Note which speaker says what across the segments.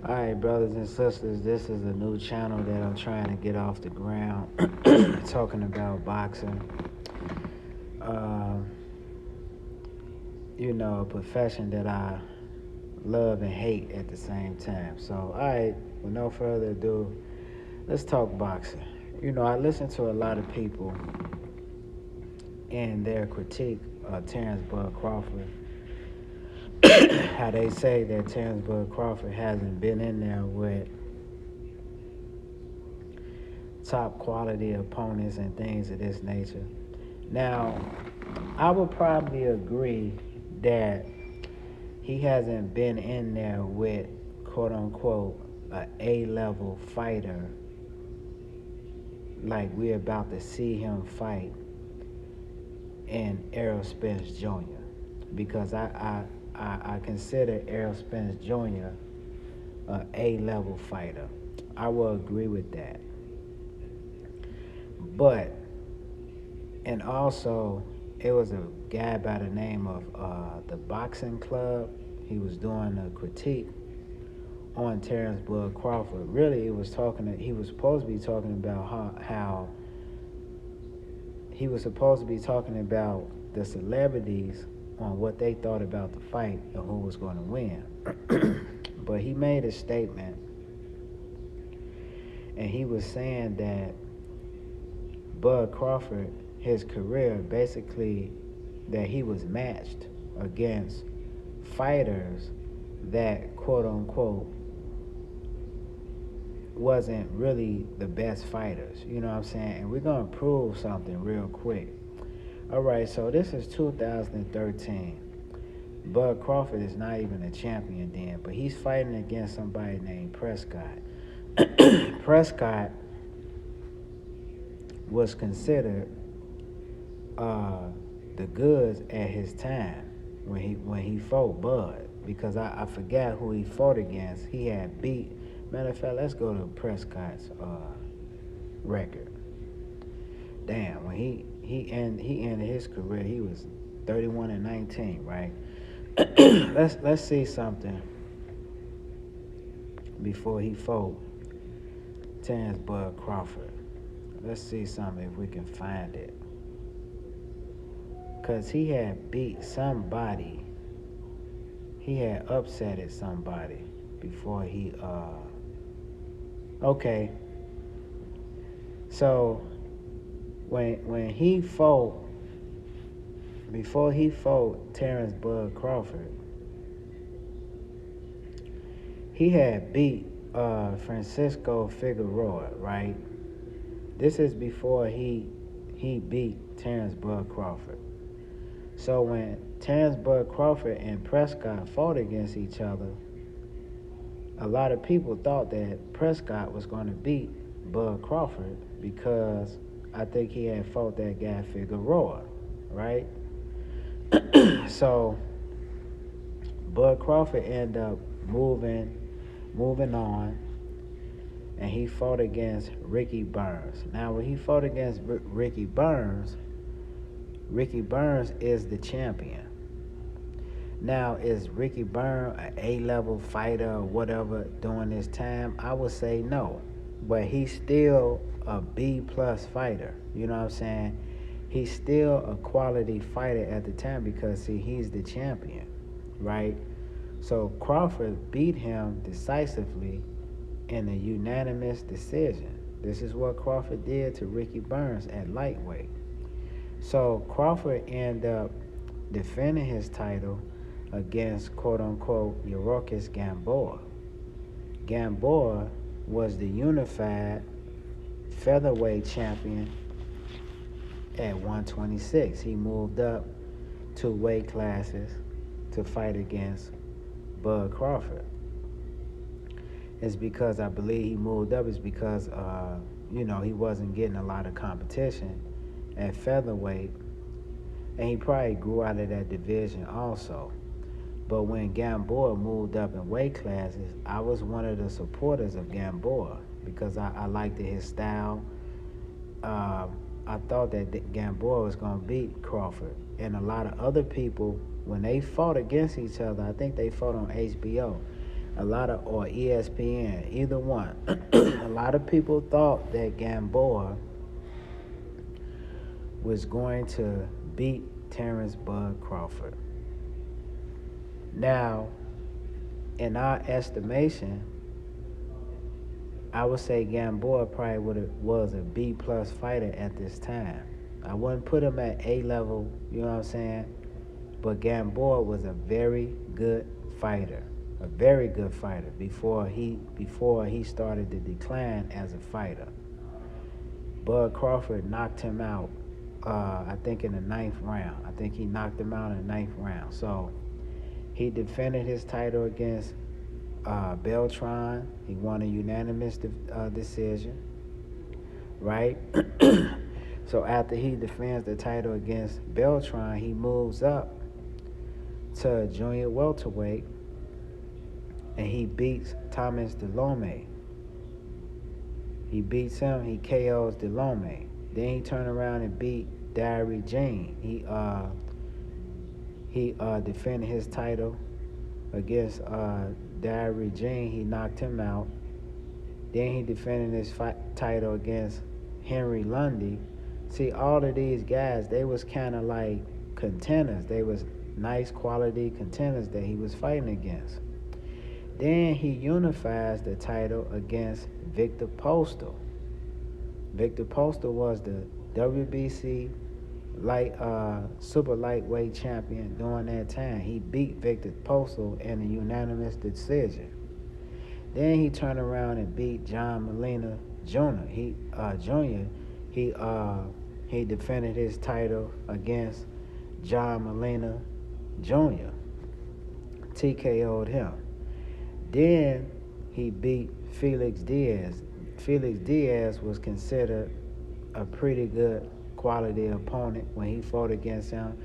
Speaker 1: Alright, brothers and sisters, this is a new channel that I'm trying to get off the ground, talking about boxing. Um, a profession that I love and hate at the same time. So, alright, with no further ado, let's talk boxing. I listen to a lot of people and their critique of Terrence Bud Crawford, how they say that Terrence Bud Crawford hasn't been in there with top quality opponents and things of this nature. Now, I would probably agree that he hasn't been in there with quote unquote a A-level fighter like we're about to see him fight in Errol Spence Jr. Because I consider Errol Spence Jr. a A-level fighter. I will agree with that. But, and also, it was a guy by the name of the Boxing Club. He was doing a critique on Terrence Bud Crawford. Really, he was supposed to be talking about how he was supposed to be talking about the celebrities on what they thought about the fight and who was going to win. But he made a statement, and he was saying that Bud Crawford, his career, basically that he was matched against fighters that quote unquote wasn't really the best fighters. You know what I'm saying? And we're going to prove something real quick. All right, so this is 2013. Bud Crawford is not even a champion then, but he's fighting against somebody named Prescott. Prescott was considered the goods at his time when he fought Bud, because I forgot who he fought against. He had beat. Matter of fact, let's go to Prescott's record. Damn, when he ended his career, he was 31-19, right? let's see something before he fought Terrence Bud Crawford. Let's see something if we can find it. Because he had beat somebody. He had upsetted somebody before he, okay. So, when he fought, before he fought Terrence Bud Crawford, he had beat Francisco Figueroa, right? This is before he beat Terrence Bud Crawford. So when Terrence Bud Crawford and Prescott fought against each other, a lot of people thought that Prescott was going to beat Bud Crawford because I think he had fought that guy Figueroa, right? So Bud Crawford ended up moving on, and he fought against Ricky Burns. Now, when he fought against Ricky Burns is the champion. Now, is Ricky Burns an A-level fighter or whatever during this time? I would say no. But he's still a B-plus fighter. You know what I'm saying? He's still a quality fighter at the time because, see, he's the champion, right? So Crawford beat him decisively in a unanimous decision. This is what Crawford did to Ricky Burns at lightweight. So Crawford ended up defending his title against quote-unquote Yuriorkis Gamboa. Gamboa was the unified featherweight champion at 126. He moved up 2 weight classes to fight against Bud Crawford. It's because I believe he moved up is because he wasn't getting a lot of competition at featherweight, and he probably grew out of that division also. But when Gamboa moved up in weight classes, I was one of the supporters of Gamboa because I liked his style. I thought that Gamboa was going to beat Crawford. And a lot of other people, when they fought against each other, I think they fought on HBO. or ESPN, either one. A lot of people thought that Gamboa was going to beat Terrence Bud Crawford. Now, in our estimation, I would say Gamboa probably was a B plus fighter at this time. I wouldn't put him at A level, you know what I'm saying? But Gamboa was a very good fighter, before he started to decline as a fighter. Bud Crawford knocked him out, I think in the ninth round. I think he knocked him out in the ninth round. So he defended his title against Beltran. He won a unanimous decision, right? So after he defends the title against Beltran, he moves up to junior welterweight, and he beats Thomas Delome. He beats him. He KOs Delome. Then he turned around and beat Diary Jean. He defended his title against Diary Jean. He knocked him out. Then he defended his title against Henry Lundy. See, all of these guys, they was kind of like contenders. They was nice quality contenders that he was fighting against. Then he unifies the title against Victor Postal. Victor Postal was the WBC super lightweight champion during that time. He beat Victor Postal in a unanimous decision. Then he turned around and beat John Molina Jr. He defended his title against John Molina Jr. TKO'd him. Then he beat Felix Diaz. Felix Diaz was considered a pretty good quality opponent when he fought against him.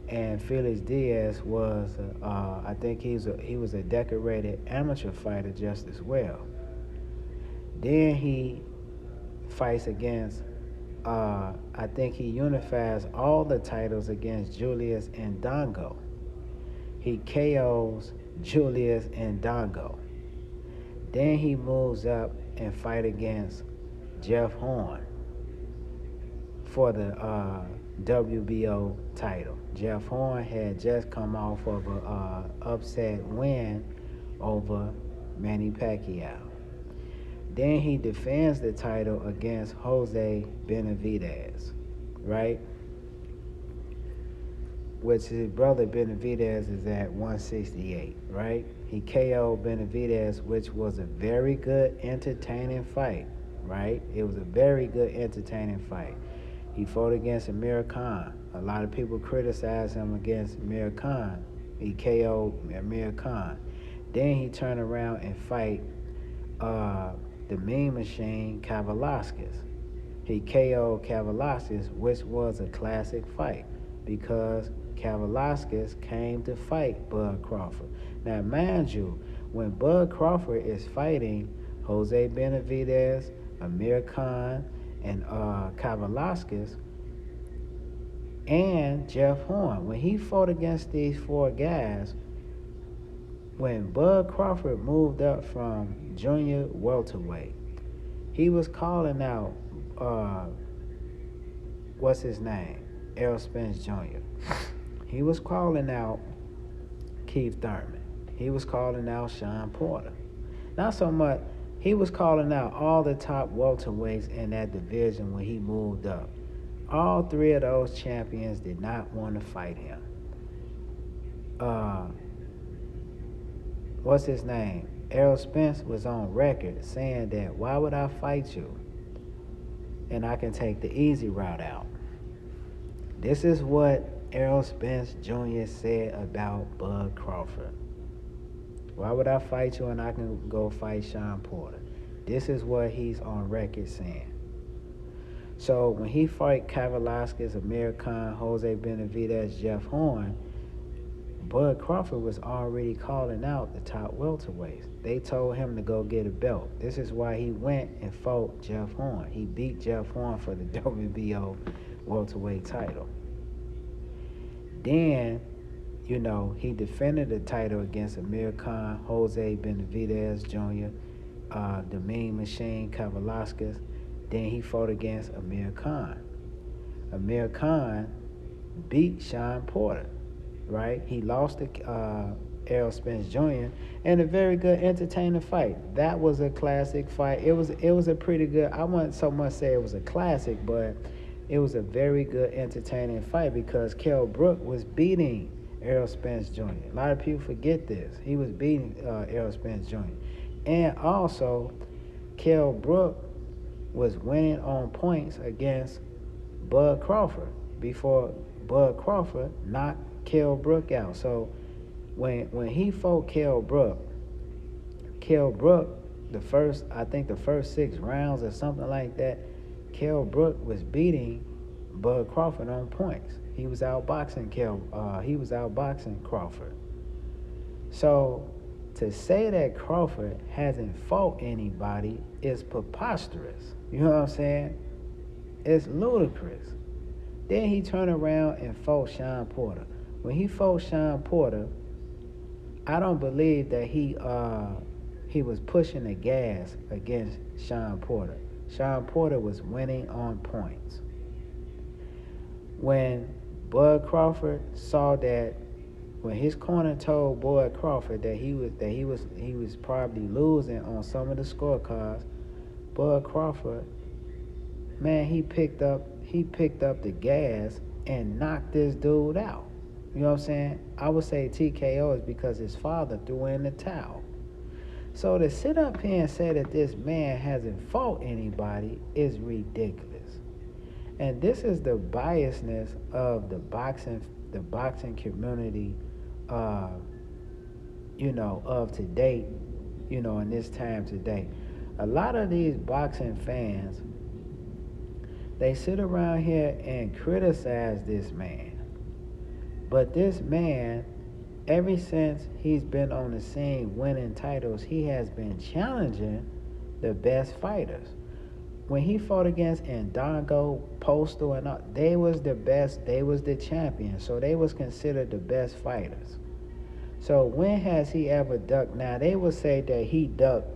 Speaker 1: And Felix Diaz was, I think he was a decorated amateur fighter just as well. Then he fights against, I think he unifies all the titles against Julius Ndongo. He KOs Julius Ndongo. Then he moves up and fight against Jeff Horn for the WBO title. Jeff Horn had just come off of a upset win over Manny Pacquiao. Then he defends the title against Jose Benavidez, right? Which his brother Benavidez is at 168, right? He KO'd Benavidez, which was a very good, entertaining fight, right? It was a very good, entertaining fight. He fought against Amir Khan. A lot of people criticized him against Amir Khan. He KO'd Amir Khan. Then he turned around and fight the Mean Machine Kavaliauskas. He KO'd Kavaliauskas, which was a classic fight because Kavaliauskas came to fight Bud Crawford. Now, mind you, when Bud Crawford is fighting Jose Benavidez, Amir Khan, and Kavaliauskas, and Jeff Horn, when he fought against these four guys, when Bud Crawford moved up from junior welterweight, he was calling out, what's his name? Errol Spence Jr. He was calling out Keith Thurman. He was calling out Sean Porter. Not so much, he was calling out all the top welterweights in that division when he moved up. All three of those champions did not want to fight him. What's his name? Errol Spence was on record saying that, why would I fight you? And I can take the easy route out. This is what Errol Spence Jr. said about Bud Crawford. Why would I fight you and I can go fight Sean Porter? This is what he's on record saying. So when he fought Kavaliauskas, Amir Khan, Jose Benavidez, Jeff Horn, Bud Crawford was already calling out the top welterweights. They told him to go get a belt. This is why he went and fought Jeff Horn. He beat Jeff Horn for the WBO welterweight title. Then he defended the title against Amir Khan, Jose Benavidez Jr., the Mean Machine Kavaliauskas. Then he fought against Amir Khan. Amir Khan beat Sean Porter, right? He lost to Errol Spence Jr. in a very good, entertaining fight. That was a classic fight. It was a pretty good. I wouldn't so much say it was a classic, but it was a very good, entertaining fight because Kell Brook was beating Errol Spence Jr. A lot of people forget this. He was beating Errol Spence Jr. And also, Kell Brook was winning on points against Bud Crawford before Bud Crawford knocked Kell Brook out. So when he fought Kell Brook, the first 6 rounds or something like that, Kell Brook was beating Bud Crawford on points. He was outboxing Crawford. So to say that Crawford hasn't fought anybody is preposterous. You know what I'm saying? It's ludicrous. Then he turned around and fought Sean Porter. When he fought Sean Porter, I don't believe that he was pushing the gas against Sean Porter. Sean Porter was winning on points. When Bud Crawford saw that, when his corner told Bud Crawford that he was probably losing on some of the scorecards, Bud Crawford, man, he picked up the gas and knocked this dude out. You know what I'm saying? I would say TKO is because his father threw in the towel. So to sit up here and say that this man hasn't fought anybody is ridiculous. And this is the biasness of the boxing community, of today, in this time today. A lot of these boxing fans, they sit around here and criticize this man. But this man, ever since he's been on the scene winning titles, he has been challenging the best fighters. When he fought against Indongo, Postal, and all, they was the best. They was the champions, so they was considered the best fighters. So when has he ever ducked? Now they would say that he ducked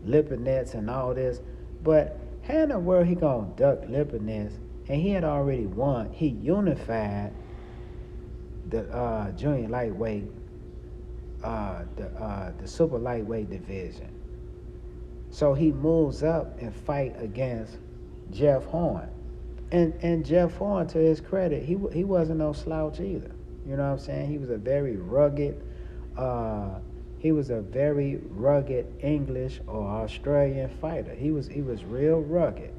Speaker 1: Lipinets and all this, but how in the world he gonna duck Lipinets? And he had already won. He unified the junior lightweight, the super lightweight division. So he moves up and fight against Jeff Horn. And Jeff Horn, to his credit, he wasn't no slouch either. You know what I'm saying? He was a very rugged English or Australian fighter. He was real rugged.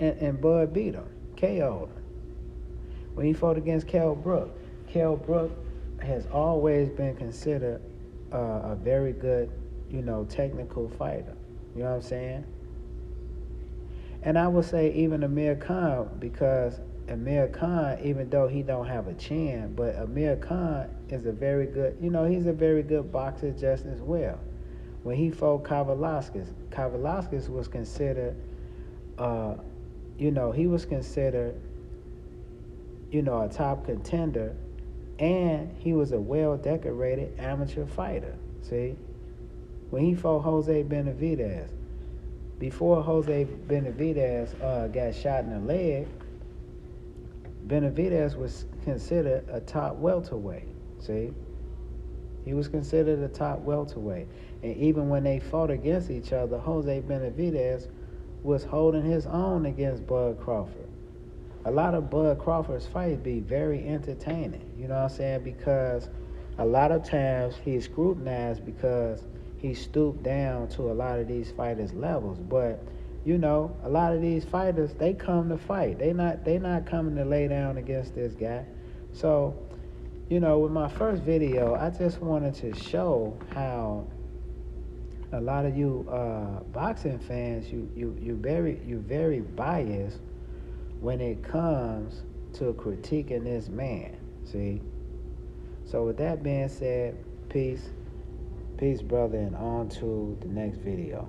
Speaker 1: And Bud beat him, KO'd him. When he fought against Kell Brook has always been considered a very good, technical fighter. You know what I'm saying? And I would say even Amir Khan, because Amir Khan, even though he don't have a chin, but Amir Khan is a very good, he's a very good boxer just as well. When he fought Kavaliauskas was considered, he was considered, a top contender, and he was a well-decorated amateur fighter, see? When he fought Jose Benavidez, before Jose Benavidez got shot in the leg, Benavidez was considered a top welterweight, see? He was considered a top welterweight. And even when they fought against each other, Jose Benavidez was holding his own against Bud Crawford. A lot of Bud Crawford's fights be very entertaining, you know what I'm saying? Because a lot of times he's scrutinized because he stooped down to a lot of these fighters' levels. But, a lot of these fighters, they come to fight. They not coming to lay down against this guy. So, with my first video, I just wanted to show how a lot of you boxing fans, you're very biased when it comes to critiquing this man, see? So with that being said, peace, brother, and on to the next video.